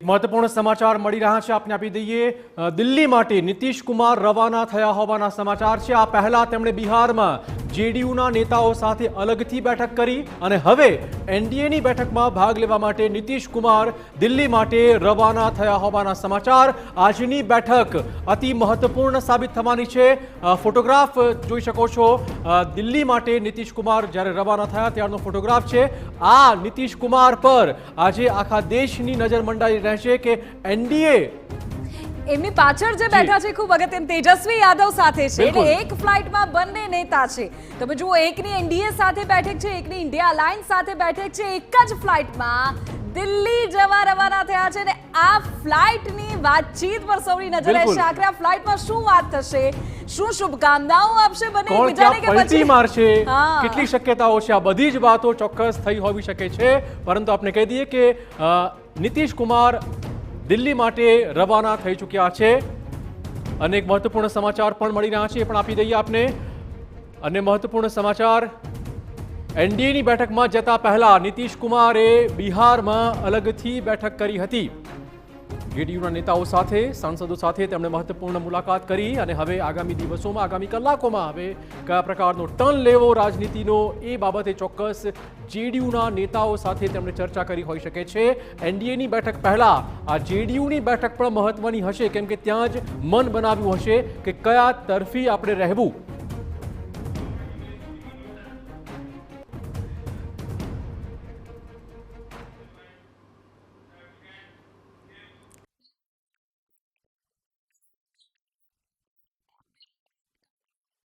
મહત્વપૂર્ણ સમાચાર મળી રહ્યા છે આપને આપી દઈએ દિલ્હી માટે નીતિશ કુમાર રવાના થયા હોવાના સમાચાર છે। આ પહેલા તેમણે બિહારમાં જેડીયુના નેતાઓ સાથે અલગથી બેઠક કરી અને હવે એનડીએની બેઠકમાં ભાગ લેવા માટે નીતિશ કુમાર દિલ્હી માટે રવાના થયા હોવાના સમાચાર। આજની બેઠક અતિ મહત્વપૂર્ણ સાબિત થવાની છે। ફોટોગ્રાફ જોઈ શકો છો, દિલ્હી માટે નીતિશ કુમાર જ્યારે રવાના થયા ત્યારનો ફોટોગ્રાફ છે। આ નીતિશ કુમાર પર આજે આખા દેશની નજર મંડાઈ રહેશે કે એનડીએ એમની પાછળ જે બેઠા છે ખૂબ અગત્યનું તેજસ્વી યાદવ સાથે છે, એટલે એક ફ્લાઇટમાં બંને નેતા છે। તમે જુઓ, એકની એનડીએ સાથે બેઠક છે, એકની ઇન્ડિયા અલાયન્સ સાથે બેઠક છે। એક જ ફ્લાઇટમાં દિલ્હી જવા રવાના થયા છે અને આ ફ્લાઇટની વાતચીત પર સૌની નજર રહેશે। આખરે આ ફ્લાઇટમાં શું વાત થશે, શું શુભકામનાઓ આપશે બંને એકબીજાને કે પલટી મારશે, કેટલી શક્યતાઓ છે, આ બધી જ વાતો ચોક્કસ થઈ હોવી શકે છે। પરંતુ આપણે કહી દઈએ કે નીતિશ કુમાર દિલ્હી માટે રવાના થઈ ચૂક્યા છે। અનેક મહત્વપૂર્ણ સમાચાર પણ મળી રહ્યા છે, એ પણ આપી દઈએ આપને। અને મહત્વપૂર્ણ સમાચાર, એનડીએની બેઠકમાં જતા પહેલા નીતિશ કુમારે બિહારમાં અલગથી બેઠક કરી હતી। જેડીયુના નેતાઓ સાથે, સાંસદો સાથે તેમણે મહત્વપૂર્ણ મુલાકાત કરી અને હવે આગામી દિવસોમાં, આગામી કલાકોમાં હવે કયા પ્રકારનો ટર્ન લેવો રાજનીતિનો, એ બાબતે ચોક્કસ જેડીયુના નેતાઓ સાથે તેમણે ચર્ચા કરી હોઈ શકે છે। એનડીએની બેઠક પહેલા આ જેડીયુની બેઠક પણ મહત્વની હશે, કેમ કે ત્યાં જ મન બનાવ્યું હશે કે કયા તરફી આપણે રહેવું।